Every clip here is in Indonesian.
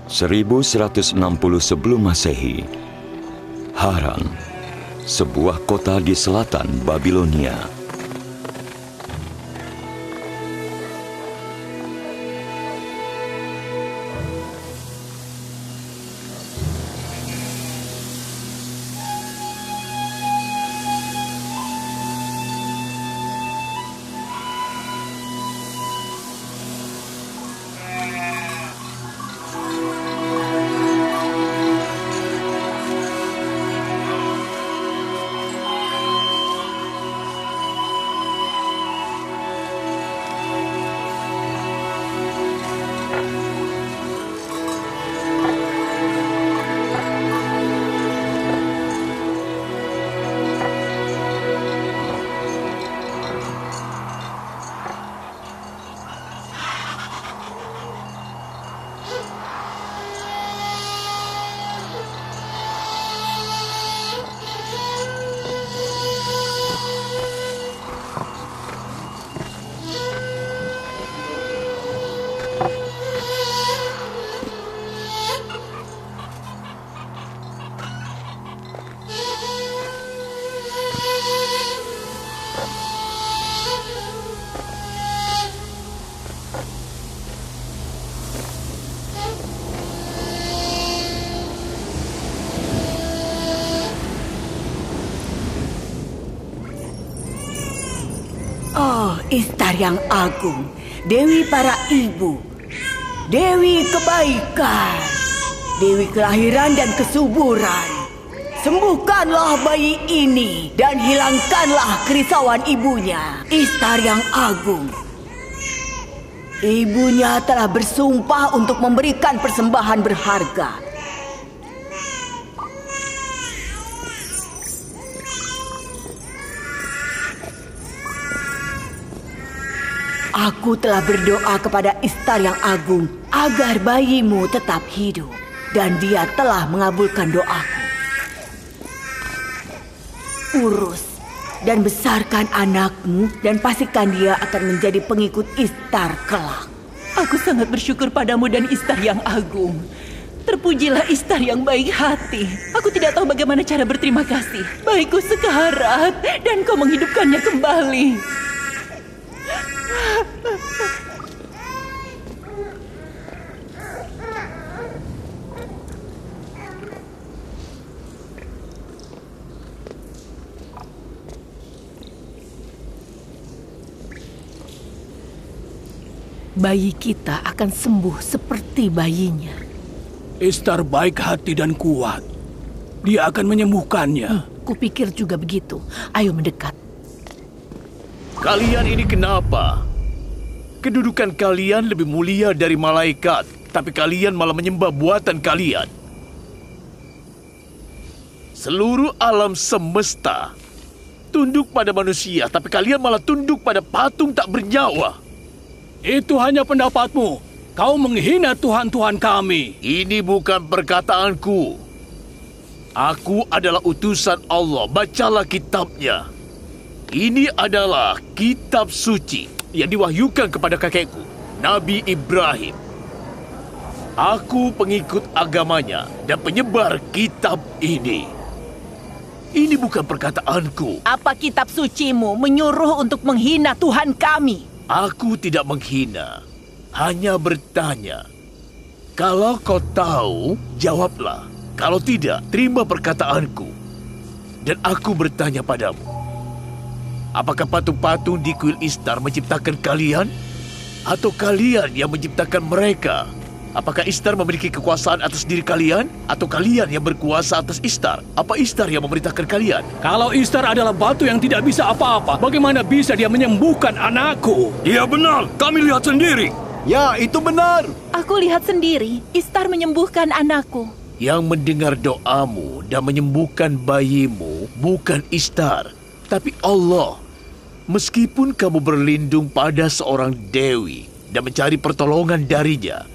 1160 sebelum Masehi, Haran, sebuah kota di selatan Babilonia. Oh, Istar yang agung, Dewi para ibu, Dewi kebaikan, Dewi kelahiran dan kesuburan. Sembuhkanlah bayi ini dan hilangkanlah kerisauan ibunya, Istar yang agung. Ibunya telah bersumpah untuk memberikan persembahan berharga. Aku telah berdoa kepada Istar yang agung agar bayimu tetap hidup, dan dia telah mengabulkan doaku. Urus dan besarkan anakmu dan pastikan dia akan menjadi pengikut Istar kelak. Aku sangat bersyukur padamu dan Istar yang agung. Terpujilah Istar yang baik hati. Aku tidak tahu bagaimana cara berterima kasih. Baikku sekarat dan kau menghidupkannya kembali. Bayi kita akan sembuh seperti bayinya. Istar baik hati dan kuat. Dia akan menyembuhkannya. Kupikir juga begitu. Ayo mendekat. Kalian ini kenapa? Kedudukan kalian lebih mulia dari malaikat, tapi kalian malah menyembah buatan kalian. Seluruh alam semesta tunduk pada manusia, tapi kalian malah tunduk pada patung tak bernyawa. Itu hanya pendapatmu. Kau menghina Tuhan-Tuhan kami. Ini bukan perkataanku. Aku adalah utusan Allah. Bacalah kitabnya. Ini adalah kitab suci yang diwahyukan kepada kakekku, Nabi Ibrahim. Aku pengikut agamanya dan penyebar kitab ini. Ini bukan perkataanku. Apa kitab sucimu menyuruh untuk menghina Tuhan kami? Aku tidak menghina, hanya bertanya. Kalau kau tahu, jawablah. Kalau tidak, terima perkataanku. Dan aku bertanya padamu, apakah patung-patung di kuil Istar menciptakan kalian? Atau kalian yang menciptakan mereka? Apakah Istar memiliki kekuasaan atas diri kalian? Atau kalian yang berkuasa atas Istar? Apa Istar yang memerintahkan kalian? Kalau Istar adalah batu yang tidak bisa apa-apa, bagaimana bisa dia menyembuhkan anakku? Iya benar, kami lihat sendiri. Ya, itu benar. Aku lihat sendiri, Istar menyembuhkan anakku. Yang mendengar doamu dan menyembuhkan bayimu bukan Istar, tapi Allah. Meskipun kamu berlindung pada seorang dewi dan mencari pertolongan darinya,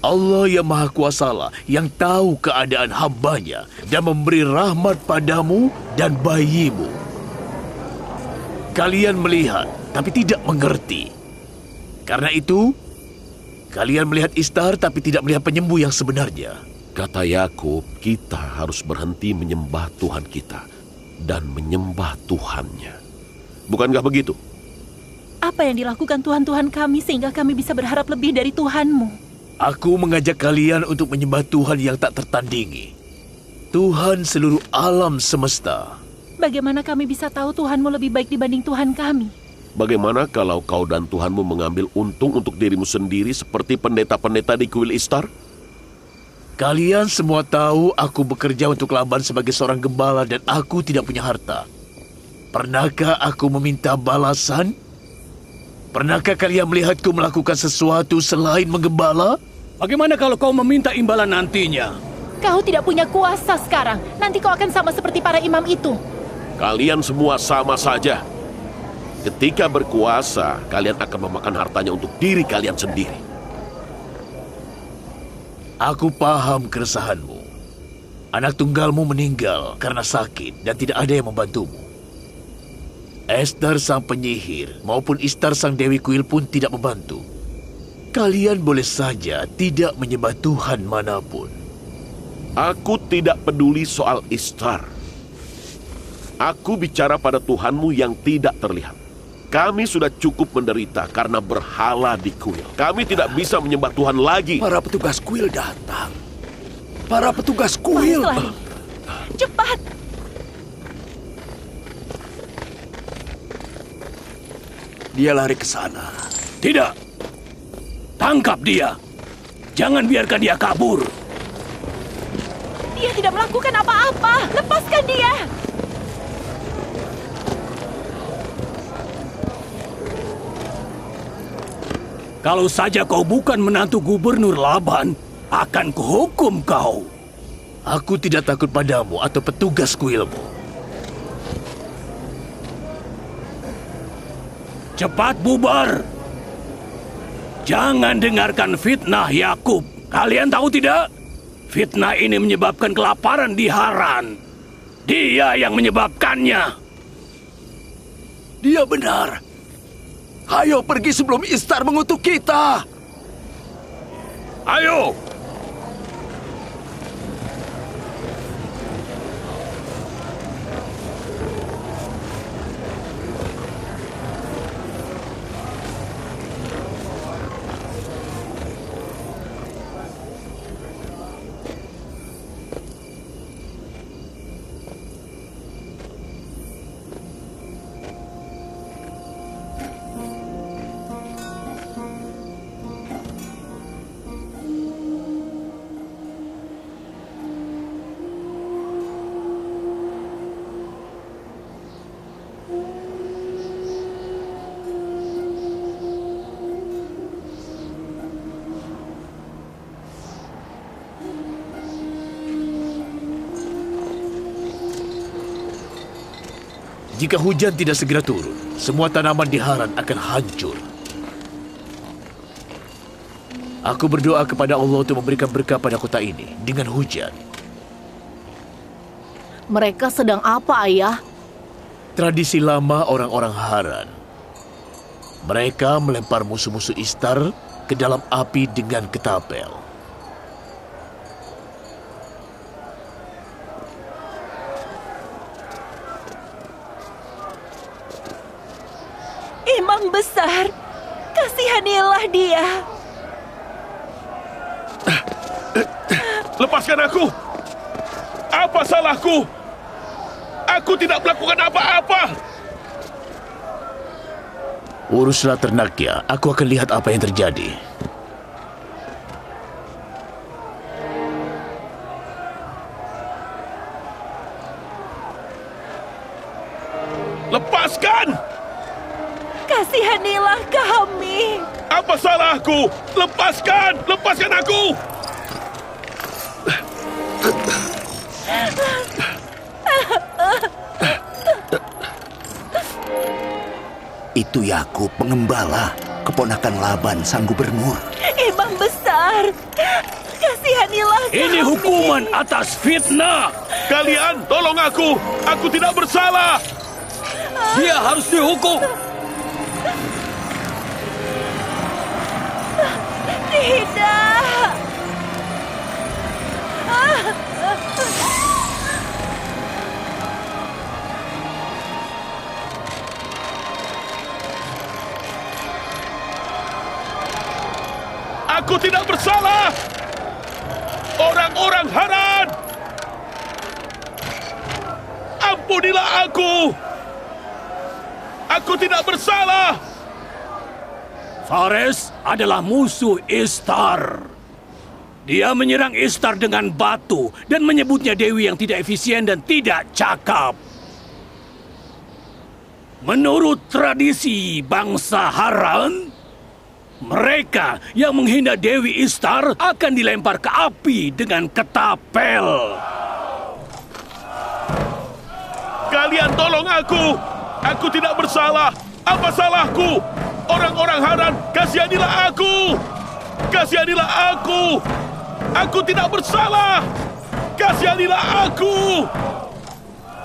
Allah yang Maha Kuasalah yang tahu keadaan hambanya dan memberi rahmat padamu dan bayimu. Kalian melihat tapi tidak mengerti. Karena itu, Kalian melihat Ishtar tapi tidak melihat penyembuh yang sebenarnya. Kata Yakub, kita harus berhenti menyembah Tuhan kita dan menyembah Tuhannya. Bukankah begitu? Apa yang dilakukan Tuhan-Tuhan kami sehingga kami bisa berharap lebih dari Tuhan-Mu? Aku mengajak kalian untuk menyembah Tuhan yang tak tertandingi. Tuhan seluruh alam semesta. Bagaimana kami bisa tahu Tuhan-Mu lebih baik dibanding Tuhan kami? Bagaimana kalau kau dan Tuhanmu mengambil untung untuk dirimu sendiri seperti pendeta-pendeta di kuil Ishtar? Kalian semua tahu aku bekerja untuk Laban sebagai seorang gembala dan aku tidak punya harta. Pernahkah aku meminta balasan? Pernahkah kalian melihatku melakukan sesuatu selain menggembala? Bagaimana kalau kau meminta imbalan nantinya? Kau tidak punya kuasa sekarang. Nanti kau akan sama seperti para imam itu. Kalian semua sama saja. Ketika berkuasa, kalian akan memakan hartanya untuk diri kalian sendiri. Aku paham keresahanmu. Anak tunggalmu meninggal karena sakit dan tidak ada yang membantumu. Ester sang penyihir maupun Ishtar sang dewi kuil pun tidak membantu. Kalian boleh saja tidak menyembah Tuhan manapun. Aku tidak peduli soal Ishtar. Aku bicara pada Tuhanmu yang tidak terlihat. Kami sudah cukup menderita karena berhala di kuil. Kami tidak bisa menyembah Tuhan lagi. Para petugas kuil datang. Para petugas kuil. Lari. Cepat. Dia lari ke sana. Tidak. Tangkap dia. Jangan biarkan dia kabur. Dia tidak melakukan apa-apa. Lepaskan dia. Kalau saja kau bukan menantu gubernur Laban, akan kuhukum kau. Aku tidak takut padamu atau petugas kuilmu. Cepat bubar. Jangan dengarkan fitnah Yakub. Kalian tahu tidak? Fitnah ini menyebabkan kelaparan di Haran. Dia yang menyebabkannya. Dia benar. Ayo pergi sebelum Ishtar mengutuk kita. Ayo! Jika hujan tidak segera turun, semua tanaman di Haran akan hancur. Aku berdoa kepada Allah untuk memberikan berkah pada kota ini dengan hujan. Mereka sedang apa, Ayah? Tradisi lama orang-orang Haran. Mereka melempar musuh-musuh Ishtar ke dalam api dengan ketapel. Imam besar, kasihanilah dia. Lepaskan aku! Apa salahku? Aku tidak melakukan apa-apa! Uruslah ternaknya, aku akan lihat apa yang terjadi. Lepaskan! Kasihanilah kami. Apa salahku? Lepaskan! Lepaskan aku! Itu Yakub pengembala, keponakan Laban sang gubernur. Imam besar, kasihanilah kami. Ini hukuman atas fitnah. Kalian tolong aku! Aku tidak bersalah! Dia harus dihukum. Tidak! Aku tidak bersalah! Orang-orang Haran! Ampunilah aku! Aku tidak bersalah! Fares adalah musuh Istar. Dia menyerang Istar dengan batu dan menyebutnya dewi yang tidak efisien dan tidak cakap. Menurut tradisi bangsa Haran, mereka yang menghina Dewi Istar akan dilempar ke api dengan ketapel. Kalian tolong aku! Aku tidak bersalah! Apa salahku? Orang-orang Haran, kasihanilah aku! Kasihanilah aku! Aku tidak bersalah! Kasihanilah aku!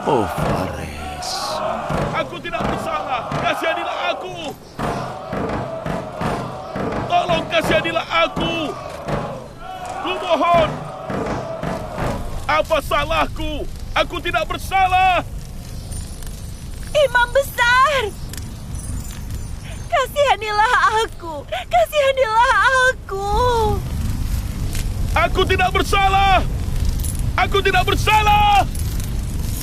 Oh, Fares. Aku tidak bersalah! Kasihanilah aku! Tolong kasihanilah aku! Kumohon! Apa salahku? Aku tidak bersalah! Imam besar! Kasihanilah aku! Kasihanilah aku! Aku tidak bersalah! Aku tidak bersalah!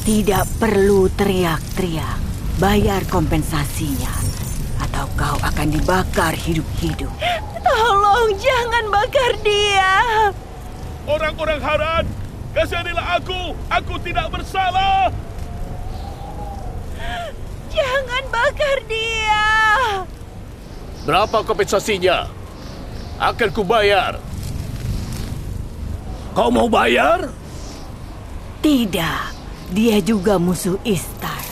Tidak perlu teriak-teriak. Bayar kompensasinya. Atau kau akan dibakar hidup-hidup. Tolong jangan bakar dia! Orang-orang Haran, kasihanilah aku! Aku tidak bersalah! Jangan bakar dia! Berapa kompensasinya? Akan kubayar. Kau mau bayar? Tidak, dia juga musuh Istar.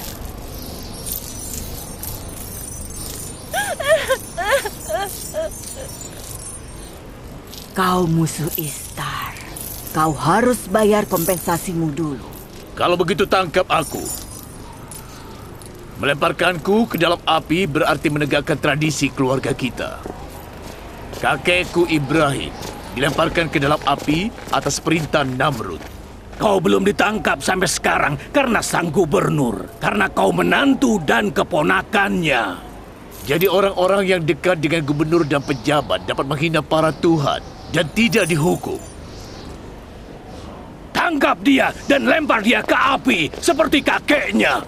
Kau musuh Istar. Kau harus bayar kompensasimu dulu. Kalau begitu tangkap aku. Melemparkanku ke dalam api berarti menegakkan tradisi keluarga kita. Kakekku Ibrahim dilemparkan ke dalam api atas perintah Namrud. Kau belum ditangkap sampai sekarang karena sang gubernur. Karena kau menantu dan keponakannya. Jadi orang-orang yang dekat dengan gubernur dan pejabat dapat menghina para tuhan dan tidak dihukum. Tangkap dia dan lempar dia ke api seperti kakeknya.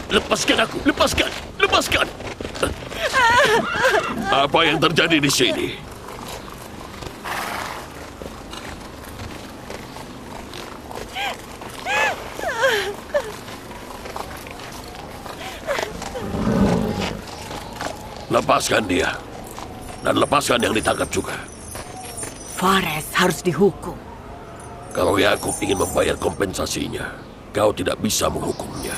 Lepaskan aku, lepaskan, lepaskan. Apa yang terjadi di sini? Lepaskan dia. Dan lepaskan yang ditangkap juga. Fares harus dihukum. Kalau Yakub ingin membayar kompensasinya, kau tidak bisa menghukumnya.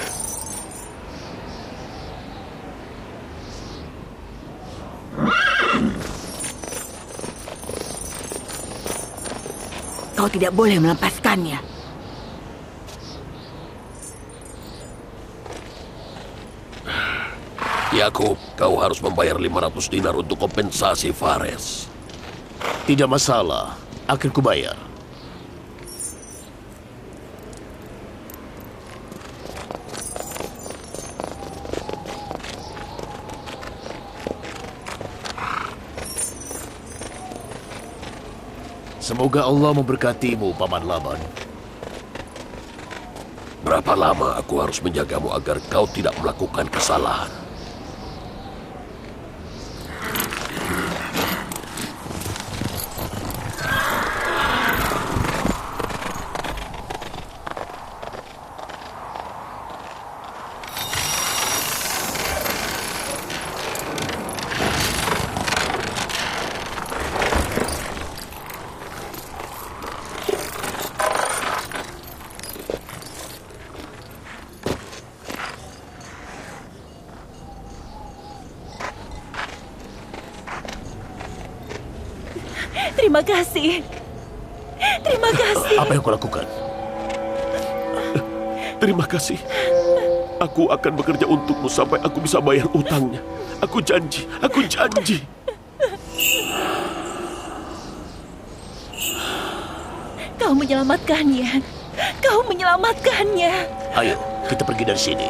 Kau tidak boleh melepaskannya. Yakub, kau harus membayar 500 dinar untuk kompensasi Fares. Tidak masalah, akan kubayar. Semoga Allah memberkatimu, Paman Laban. Berapa lama aku harus menjagamu agar kau tidak melakukan kesalahan? Terima kasih. Terima kasih. Apa yang kau lakukan? Terima kasih. Aku akan bekerja untukmu sampai aku bisa bayar utangnya. Aku janji, aku janji. Kau menyelamatkannya. Kau menyelamatkannya. Ayo, kita pergi dari sini.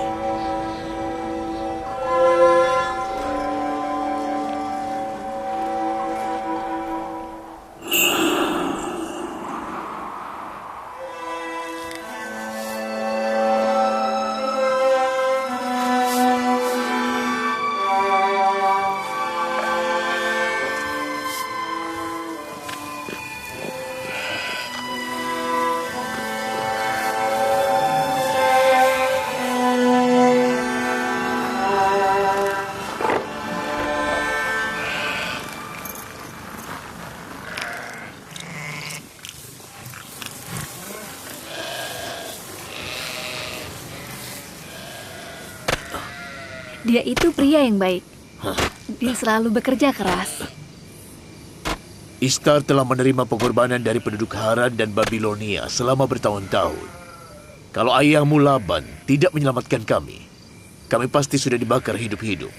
Dia itu pria yang baik. Dia selalu bekerja keras. Ishtar telah menerima pengorbanan dari penduduk Haran dan Babilonia selama bertahun-tahun. Kalau ayahmu Laban tidak menyelamatkan kami pasti sudah dibakar hidup-hidup.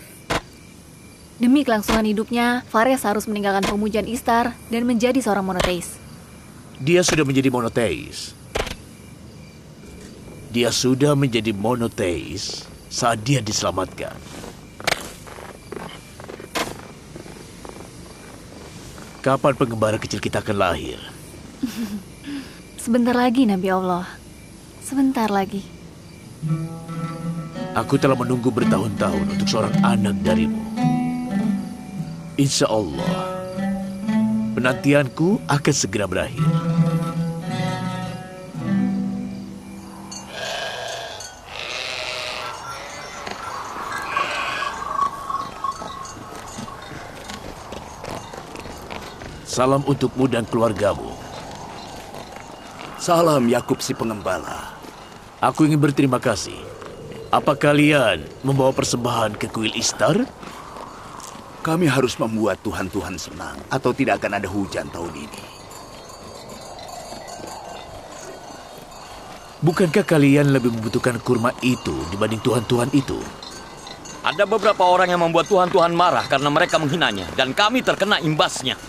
Demi kelangsungan hidupnya, Fares harus meninggalkan pemujaan Ishtar dan menjadi seorang monoteis. Dia sudah menjadi monoteis. Dia sudah menjadi monoteis saat dia diselamatkan. Kapan pengembara kecil kita akan lahir? Sebentar lagi, Nabi Allah. Sebentar lagi. Aku telah menunggu bertahun-tahun untuk seorang anak darimu. Insya Allah, penantianku akan segera berakhir. Salam untukmu dan keluargamu. Salam Yakub si pengembala. Aku ingin berterima kasih. Apa kalian membawa persembahan ke kuil Ishtar? Kami harus membuat Tuhan-Tuhan senang, atau tidak akan ada hujan tahun ini. Bukankah kalian lebih membutuhkan kurma itu dibanding Tuhan-Tuhan itu? Ada beberapa orang yang membuat Tuhan-Tuhan marah karena mereka menghinanya, dan kami terkena imbasnya.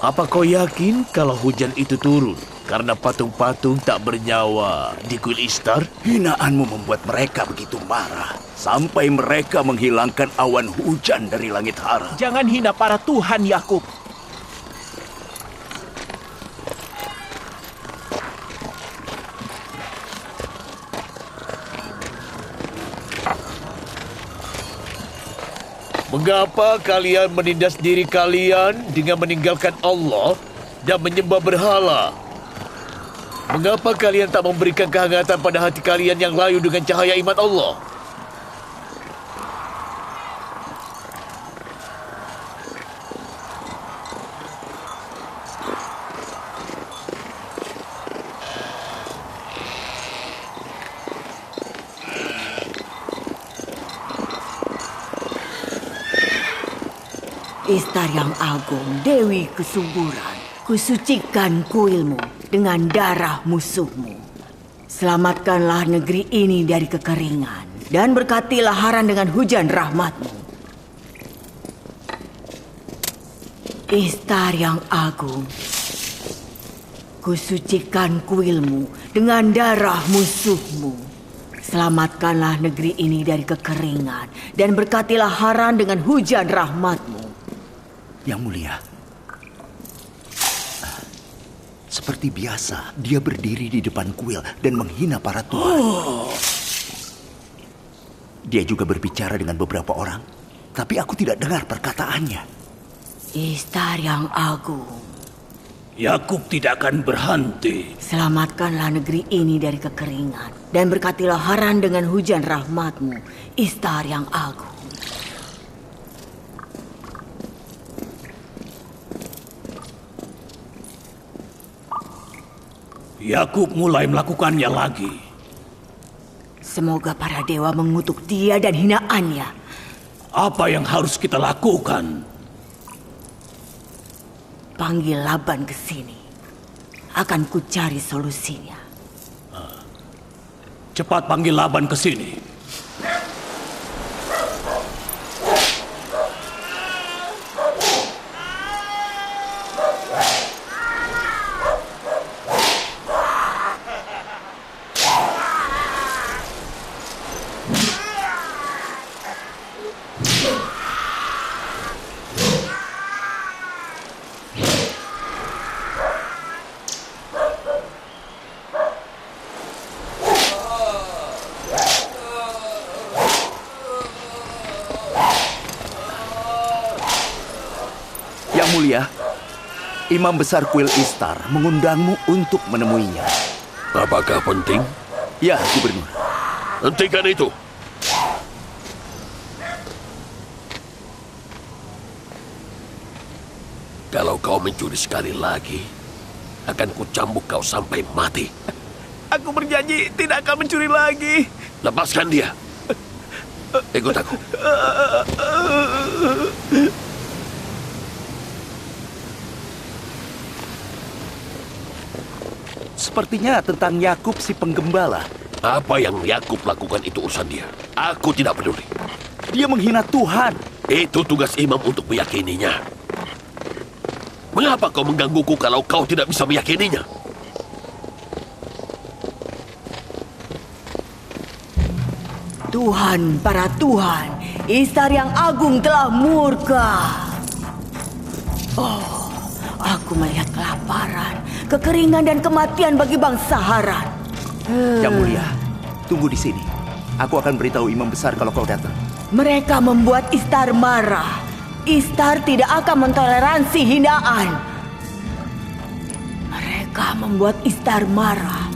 Apa kau yakin kalau hujan itu turun karena patung-patung tak bernyawa di kuil Ishtar? Hinaanmu membuat mereka begitu marah, sampai mereka menghilangkan awan hujan dari langit Hara. Jangan hina para Tuhan, Yakub. Mengapa kalian menindas diri kalian dengan meninggalkan Allah dan menyembah berhala? Mengapa kalian tak memberikan kehangatan pada hati kalian yang layu dengan cahaya iman Allah? Ishtar yang agung, Dewi kesuburan, kusucikan kuilmu dengan darah musuhmu. Selamatkanlah negeri ini dari kekeringan, dan berkatilah Haran dengan hujan rahmatmu. Ishtar yang agung, kusucikan kuilmu dengan darah musuhmu. Selamatkanlah negeri ini dari kekeringan, dan berkatilah Haran dengan hujan rahmatmu. Yang mulia, seperti biasa, dia berdiri di depan kuil dan menghina para tuan. Dia juga berbicara dengan beberapa orang, tapi aku tidak dengar perkataannya. Ishtar yang agung, Yakub tidak akan berhenti. selamatkanlah negeri ini dari kekeringan, dan berkatilah Haran dengan hujan rahmatmu, Ishtar yang agung. Yakub mulai melakukannya lagi. Semoga para dewa mengutuk dia dan hinaannya. Apa yang harus kita lakukan? Panggil Laban ke sini. Akan kucari solusinya. cepat panggil Laban ke sini. Yang mulia, Imam Besar Kuil Istar mengundangmu untuk menemuinya. Apakah penting? Ya, Gubernur. Hentikan itu. Kalau kau mencuri sekali lagi, akan kucambuk kau sampai mati. Aku berjanji tidak akan mencuri lagi. Lepaskan dia. Ikut aku. Sepertinya tentang Yakub si penggembala. Apa yang Yakub lakukan itu urusan dia. Aku tidak peduli. Dia menghina Tuhan. Itu tugas imam untuk meyakininya. Mengapa kau menggangguku kalau kau tidak bisa meyakininya? Tuhan, para Tuhan, Istar yang agung telah murka. Oh, aku melihat kelaparan, kekeringan dan kematian bagi bangsa Haran. Yang mulia, tunggu di sini. Aku akan beritahu Imam Besar kalau kau datang. Mereka membuat Istar marah. Istar tidak akan mentoleransi hinaan. Mereka membuat Istar marah.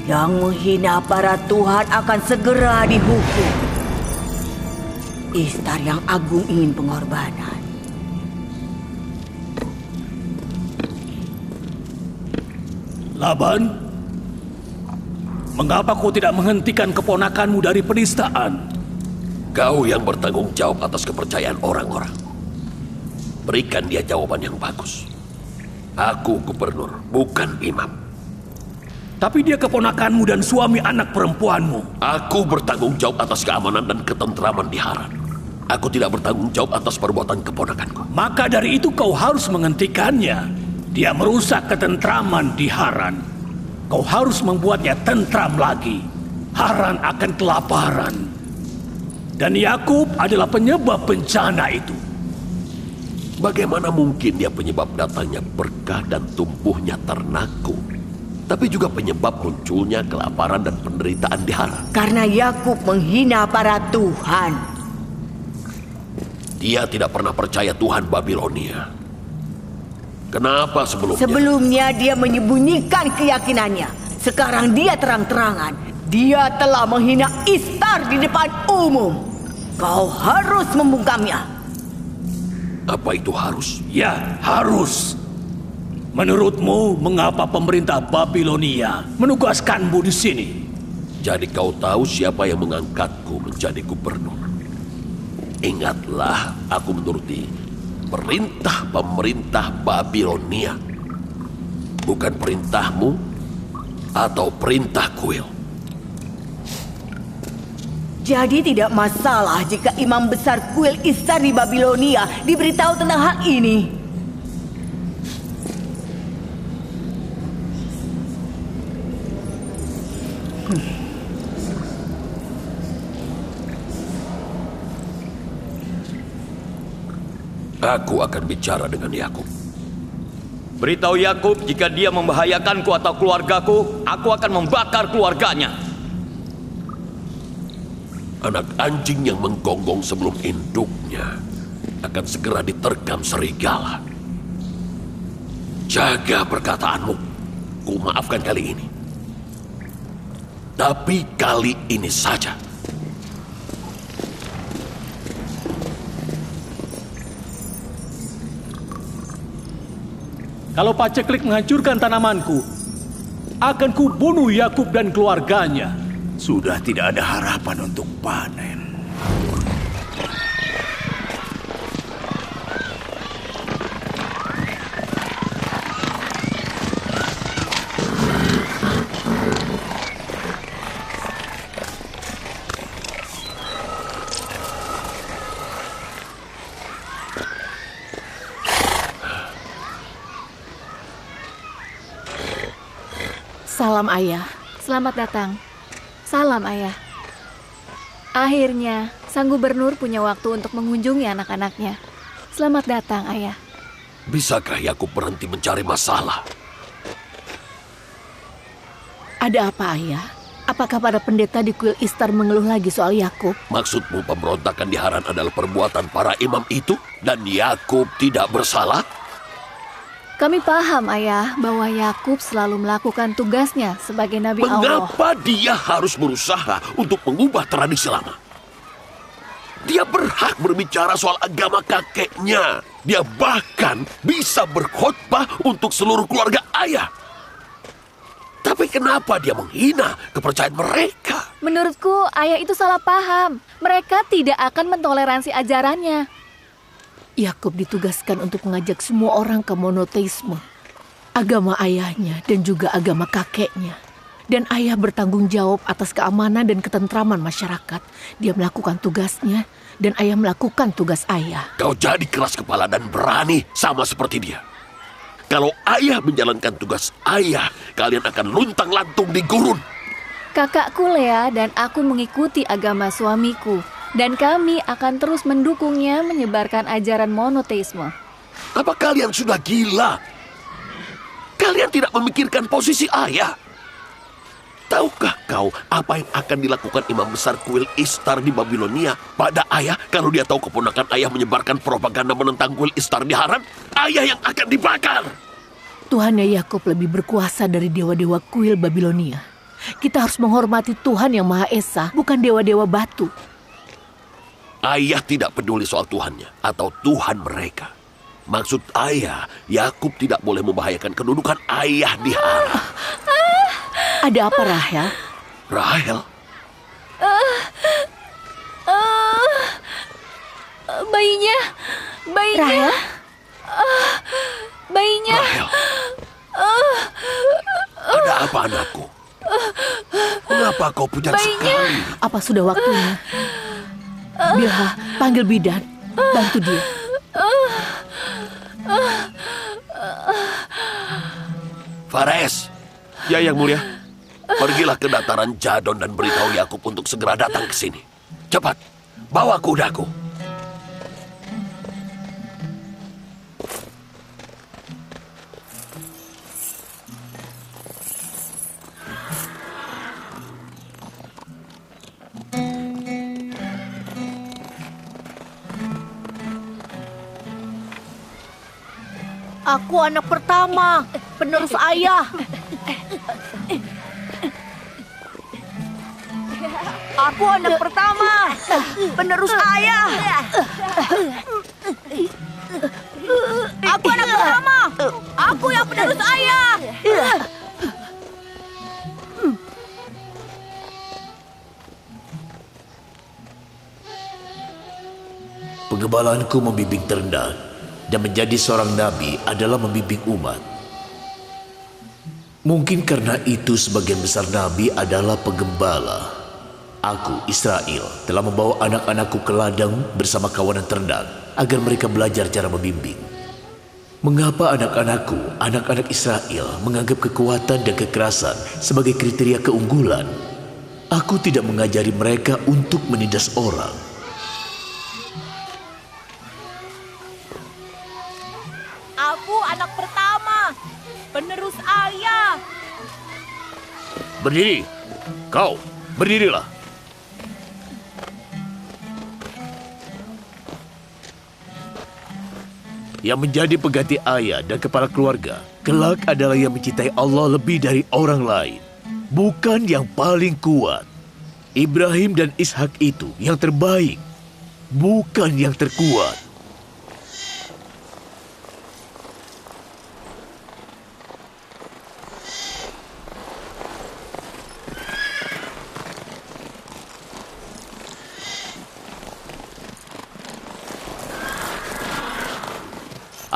Yang menghina para Tuhan akan segera dihukum. Istar yang agung ingin pengorbanan. Laban, mengapa kau tidak menghentikan keponakanmu dari penistaan? Kau yang bertanggung jawab atas kepercayaan orang-orang. Berikan dia jawaban yang bagus. Aku gubernur, bukan imam. Tapi dia keponakanmu dan suami anak perempuanmu. Aku bertanggung jawab atas keamanan dan ketentraman di Haran. Aku tidak bertanggung jawab atas perbuatan keponakanku. Maka dari itu kau harus menghentikannya. Dia merusak ketentraman di Haran. Kau harus membuatnya tentram lagi. Haran akan kelaparan. Dan Yakub adalah penyebab bencana itu. Bagaimana mungkin dia penyebab datangnya berkah dan tumbuhnya ternakku, tapi juga penyebab munculnya kelaparan dan penderitaan di Haran? Karena Yakub menghina para Tuhan. Dia tidak pernah percaya Tuhan Babilonia. Kenapa sebelumnya? Sebelumnya dia menyembunyikan keyakinannya. Sekarang dia terang-terangan. Dia telah menghina Istar di depan umum. Kau harus membungkamnya. Apa itu harus? Ya, harus. Menurutmu, mengapa pemerintah Babilonia menugaskanmu di sini? Jadi kau tahu siapa yang mengangkatku menjadi gubernur. Ingatlah, aku menuruti perintah pemerintah Babilonia. Bukan perintahmu atau perintah kuil. Jadi tidak masalah jika imam besar kuil Istar di Babilonia diberitahu tentang hal ini. Aku akan bicara dengan Yakub. Beritahu Yakub jika dia membahayakanku atau keluargaku, aku akan membakar keluarganya. Anak anjing yang menggonggong sebelum induknya akan segera diterkam serigala. Jaga perkataanmu. Ku maafkan kali ini. Tapi kali ini saja. Kalau paceklik menghancurkan tanamanku, akan kubunuh Yakub dan keluarganya. Sudah tidak ada harapan untuk panen. Salam ayah. Selamat datang. Salam ayah. Akhirnya, sang gubernur punya waktu untuk mengunjungi anak-anaknya. Selamat datang ayah. Bisakah Yakub berhenti mencari masalah? Ada apa ayah? Apakah para pendeta di kuil Istar mengeluh lagi soal Yakub? Maksudmu pemberontakan di Haran adalah perbuatan para imam itu dan Yakub tidak bersalah? Kami paham ayah bahwa Yakub selalu melakukan tugasnya sebagai nabi Allah. Mengapa dia harus berusaha untuk mengubah tradisi lama? Dia berhak berbicara soal agama kakeknya. Dia bahkan bisa berkhotbah untuk seluruh keluarga ayah. Tapi kenapa dia menghina kepercayaan mereka? Menurutku, ayah itu salah paham. Mereka tidak akan mentoleransi ajarannya. Yakub ditugaskan untuk mengajak semua orang ke monoteisme, agama ayahnya dan juga agama kakeknya. Dan ayah bertanggung jawab atas keamanan dan ketentraman masyarakat. Dia melakukan tugasnya dan ayah melakukan tugas ayah. Kau jadi keras kepala dan berani sama seperti dia. Kalau ayah menjalankan tugas ayah, kalian akan luntang-lantung di gurun. Kakakku Lea dan aku mengikuti agama suamiku. Dan kami akan terus mendukungnya menyebarkan ajaran monoteisme. Apa kalian sudah gila? Kalian tidak memikirkan posisi ayah. Tahukah kau apa yang akan dilakukan imam besar kuil Istar di Babilonia pada ayah kalau dia tahu keponakan ayah menyebarkan propaganda menentang kuil Istar di Haran? Ayah yang akan dibakar. Tuhannya Yakub lebih berkuasa dari dewa-dewa kuil Babilonia. Kita harus menghormati Tuhan yang Maha Esa, bukan dewa-dewa batu. Ayah tidak peduli soal Tuhannya atau Tuhan mereka. Maksud ayah, Yakub tidak boleh membahayakan kedudukan ayah di Haran. Ada apa, Rahel? Rahel? Bayinya. Rahel? Bayinya. Rahel? Ada apa anakku? Mengapa kau pucat sekali? Apa sudah waktunya? Bilha, panggil bidan. Bantu dia. Fares. Ya, Yang Mulia. Pergilah ke dataran Jadon dan beritahu Yakub untuk segera datang ke sini. Cepat, bawa kudaku. Aku anak pertama, penerus ayah. Aku anak pertama, penerus ayah. Aku anak pertama, aku yang penerus ayah. Pengembalanku membimbing terendah, dan menjadi seorang nabi adalah membimbing umat. Mungkin karena itu sebagian besar nabi adalah penggembala. Aku, Israel, telah membawa anak-anakku ke ladang bersama kawanan ternak agar mereka belajar cara membimbing. Mengapa anak-anakku, anak-anak Israel, menganggap kekuatan dan kekerasan sebagai kriteria keunggulan? Aku tidak mengajari mereka untuk menindas orang. Aku anak pertama, penerus ayah. Berdiri, kau, berdirilah. Yang menjadi pengganti ayah dan kepala keluarga kelak adalah yang mencintai Allah lebih dari orang lain, bukan yang paling kuat. Ibrahim dan Ishak itu yang terbaik, bukan yang terkuat.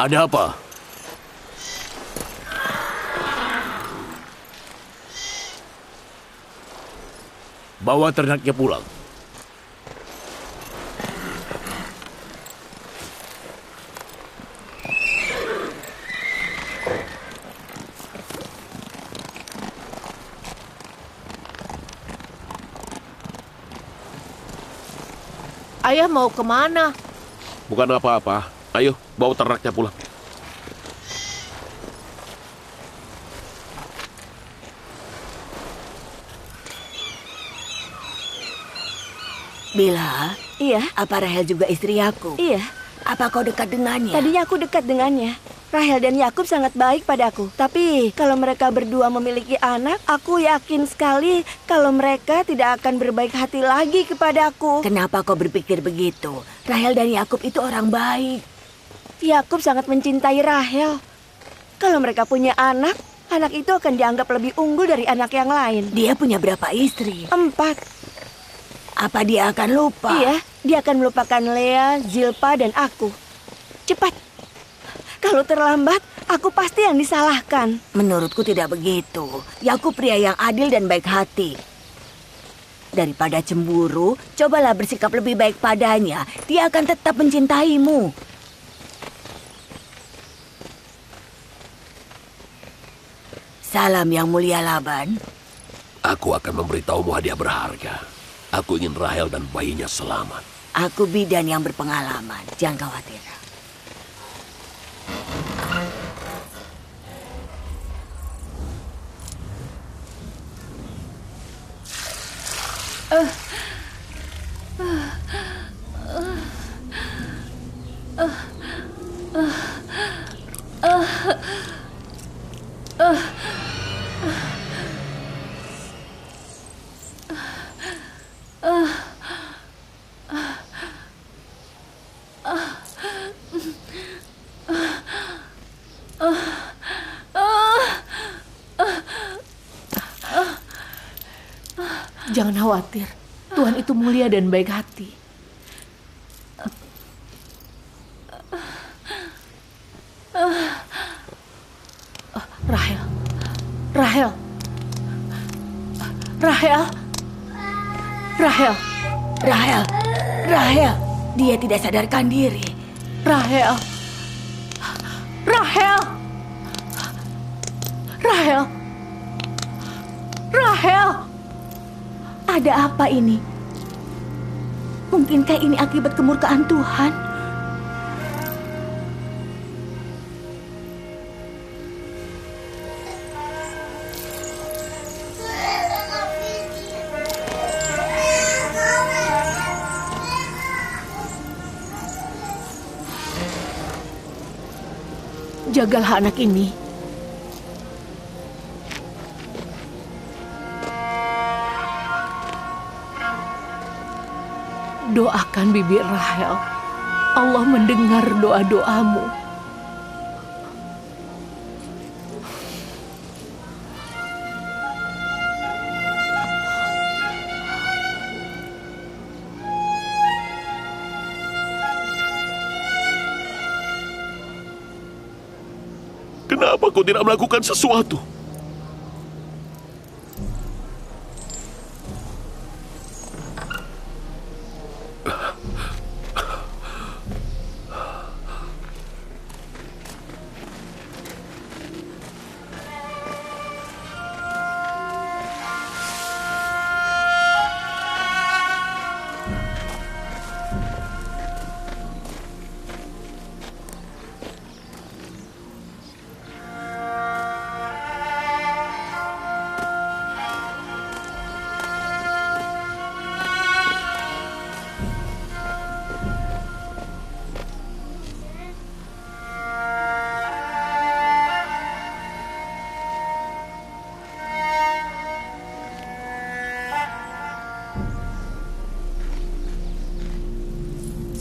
Ada apa? Bawa ternaknya pulang. Ayah mau kemana? Bukan apa-apa. Ayo, bawa ternaknya pulang. Bila, Iya, apa Rahel juga istri Yakub? iya. Apa kau dekat dengannya? Tadinya aku dekat dengannya. Rahel dan Yakub sangat baik padaku. Tapi kalau mereka berdua memiliki anak, aku yakin sekali kalau mereka tidak akan berbaik hati lagi kepadaku. Kenapa kau berpikir begitu? Rahel dan Yakub itu orang baik. Yakub sangat mencintai Rahel. Kalau mereka punya anak, anak itu akan dianggap lebih unggul dari anak yang lain. Dia punya berapa istri? 4. Apa dia akan lupa? Iya, dia akan melupakan Lea, Zilpa, dan aku. Cepat. Kalau terlambat, aku pasti yang disalahkan. Menurutku tidak begitu. Yakub pria yang adil dan baik hati. Daripada cemburu, cobalah bersikap lebih baik padanya. Dia akan tetap mencintaimu. Salam yang mulia Laban. Aku akan memberitahumu hadiah berharga. Aku ingin Rahel dan bayinya selamat. Aku bidan yang berpengalaman. Jangan khawatir. Jangan khawatir. Tuhan itu mulia dan baik hati. Rahel. Rahel. Rahel. Rahel. Rahel. Rahel. Dia tidak sadarkan diri. Rahel. Rahel. Rahel. Rahel. Ada apa ini? Mungkinkah ini akibat kemurkaan Tuhan? Jagalah anak ini. Doakan bibir Rahel. Allah mendengar doa-doamu. Kenapa kau tidak melakukan sesuatu?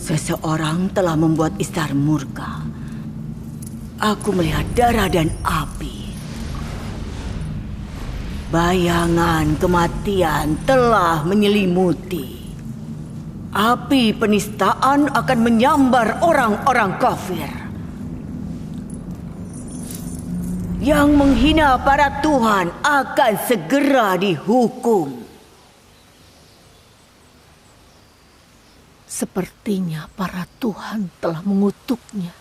Seseorang telah membuat Ishtar murka. Aku melihat darah dan api. Bayangan kematian telah menyelimuti. Api penistaan akan menyambar orang-orang kafir. Yang menghina para Tuhan akan segera dihukum. Sepertinya para Tuhan telah mengutuknya.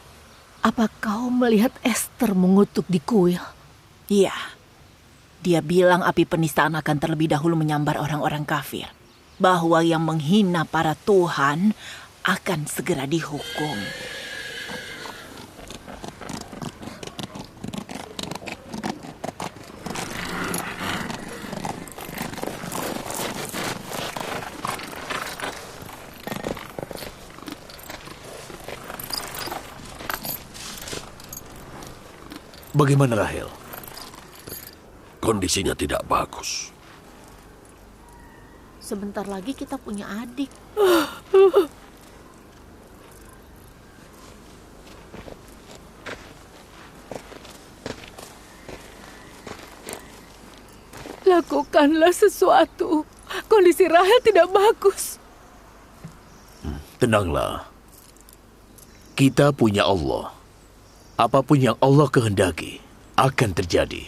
Apa kau melihat Esther mengutuk di kuil? Iya. Dia bilang api penistaan akan terlebih dahulu menyambar orang-orang kafir. bahwa yang menghina para tuhan akan segera dihukum. Bagaimana Rahel? Kondisinya tidak bagus. Sebentar lagi kita punya adik. Lakukanlah sesuatu. Kondisi Rahel tidak bagus. Tenanglah. Kita punya Allah. Apapun yang Allah kehendaki akan terjadi.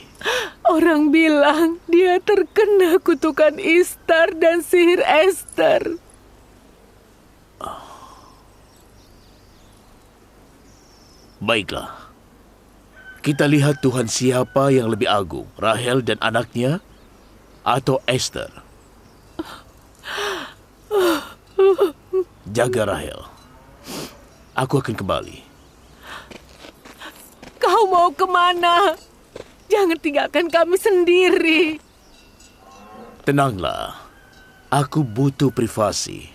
Orang bilang dia terkena kutukan Ishtar dan sihir Esther. Baiklah. Kita lihat Tuhan siapa yang lebih agung, Rahel dan anaknya atau Esther. Jaga Rahel. Aku akan kembali. Kau mau kemana? Jangan tinggalkan kami sendiri. Tenanglah. Aku butuh privasi.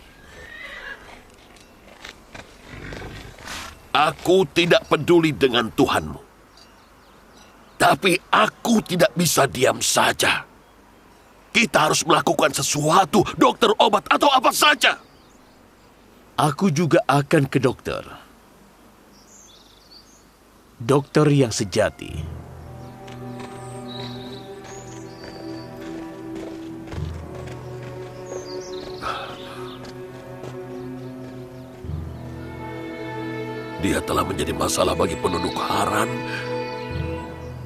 Aku tidak peduli dengan Tuhanmu. Tapi aku tidak bisa diam saja. Kita harus melakukan sesuatu, dokter, obat, atau apa saja. Aku juga akan ke dokter. Dokter yang sejati. Dia telah menjadi masalah bagi penduduk Haran,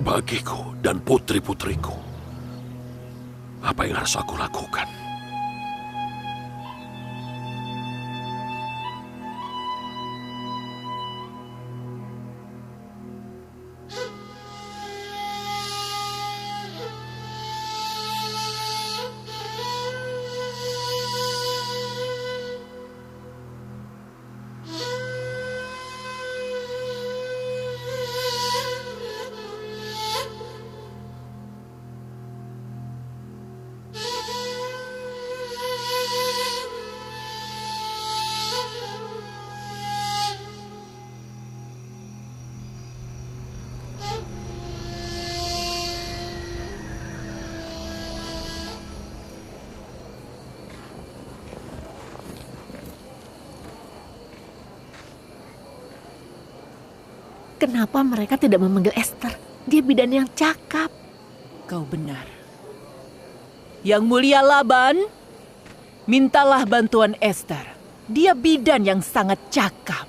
bagiku dan putri-putriku. Apa yang harus aku lakukan? Kenapa mereka tidak memanggil Esther? Dia bidan yang cakap. Kau benar. Yang mulia Laban, mintalah bantuan Esther. Dia bidan yang sangat cakap.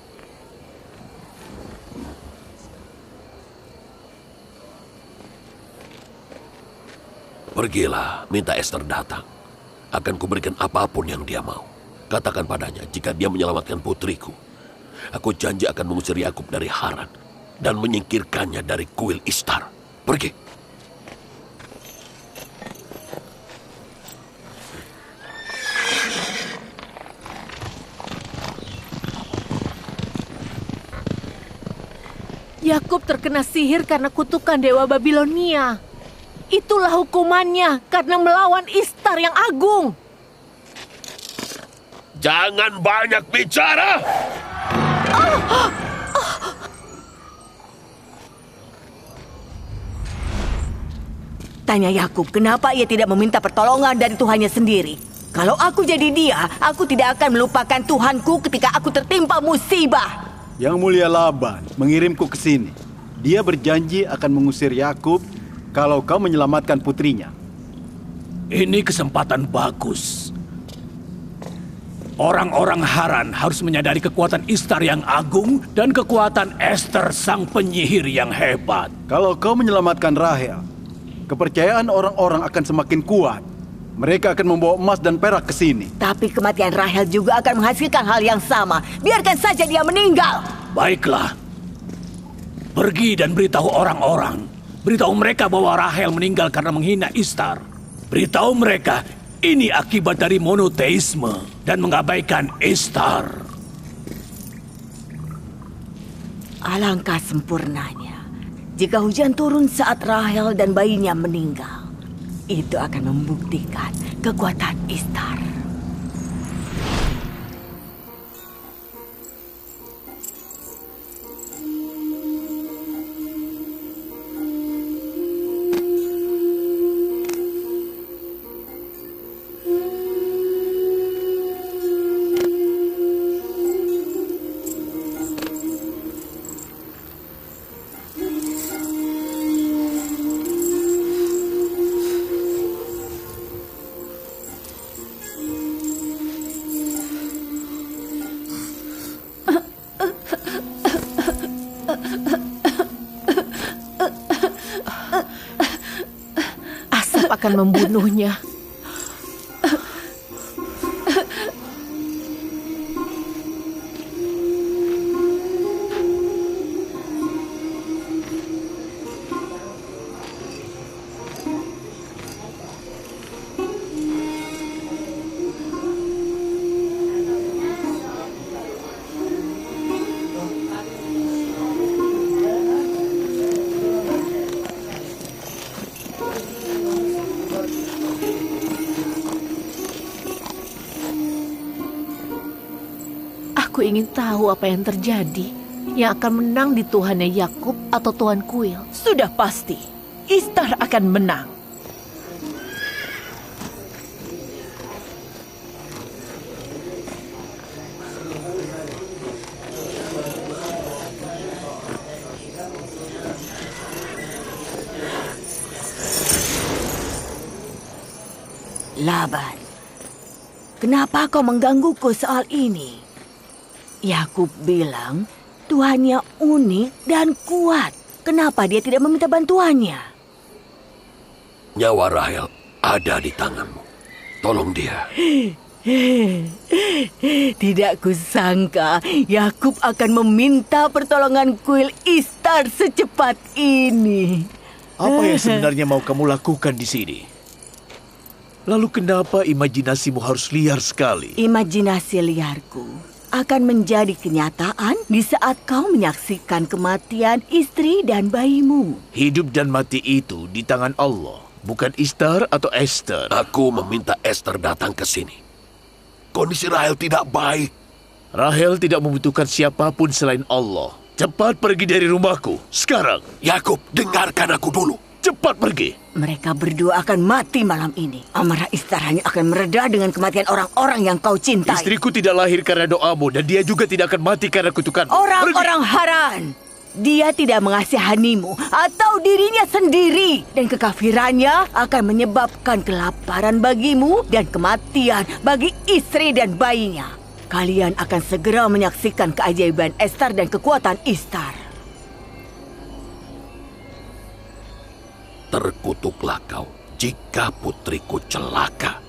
Pergilah, minta Esther datang. Akan kuberikan apapun yang dia mau. Katakan padanya, jika dia menyelamatkan putriku, aku janji akan mengusir Yakub dari Haran dan menyingkirkannya dari kuil Ishtar. Pergi. Yakub terkena sihir karena kutukan Dewa Babilonia. Itulah hukumannya karena melawan Ishtar yang agung. Jangan banyak bicara. Tanya Yakub, kenapa ia tidak meminta pertolongan dari Tuhannya sendiri? Kalau aku jadi dia, aku tidak akan melupakan Tuhanku ketika aku tertimpa musibah. Yang mulia Laban mengirimku ke sini. Dia berjanji akan mengusir Yakub kalau kau menyelamatkan putrinya. Ini kesempatan bagus. Orang-orang Haran harus menyadari kekuatan Ishtar yang agung dan kekuatan Esther sang penyihir yang hebat. Kalau kau menyelamatkan Rahel, kepercayaan orang-orang akan semakin kuat. Mereka akan membawa emas dan perak ke sini. Tapi kematian Rahel juga akan menghasilkan hal yang sama. Biarkan saja dia meninggal. Baiklah. Pergi dan beritahu orang-orang. Beritahu mereka bahwa Rahel meninggal karena menghina Ishtar. Beritahu mereka Ini akibat dari monoteisme dan mengabaikan Ishtar. Alangkah sempurnanya jika hujan turun saat Rahel dan bayinya meninggal. Itu akan membuktikan kekuatan Ishtar. Akan membunuhnya. Aku ingin tahu apa yang terjadi. Yang akan menang di Tuhannya Yakub atau Tuhan Kuil? Sudah pasti, Ishtar akan menang. Laban, kenapa kau menggangguku soal ini? Yakub bilang Tuhannya unik dan kuat. Kenapa dia tidak meminta bantuannya? Nyawa Rahel ada di tanganmu. Tolong dia. Tidak kusangka Yakub akan meminta pertolongan kuil Ishtar secepat ini. Apa yang sebenarnya mau kamu lakukan di sini? Lalu kenapa imajinasimu harus liar sekali? Imajinasi liarku akan menjadi kenyataan di saat kau menyaksikan kematian istri dan bayimu. Hidup dan mati itu di tangan Allah, bukan Ishtar atau Esther. Aku meminta Esther datang ke sini. Kondisi Rahel tidak baik. Rahel tidak membutuhkan siapapun selain Allah. Cepat pergi dari rumahku, sekarang. Yakub, dengarkan aku dulu. Cepat pergi. Mereka berdua akan mati malam ini. Amarah Ishtar hanya akan mereda dengan kematian orang-orang yang kau cintai. Istriku tidak lahir karena doamu dan dia juga tidak akan mati karena kutukanmu. Orang-orang Haran. Dia tidak mengasihanimu atau dirinya sendiri. Dan kekafirannya akan menyebabkan kelaparan bagimu dan kematian bagi istri dan bayinya. Kalian akan segera menyaksikan keajaiban Esther dan kekuatan Ishtar. Terkutuklah kau jika putriku celaka.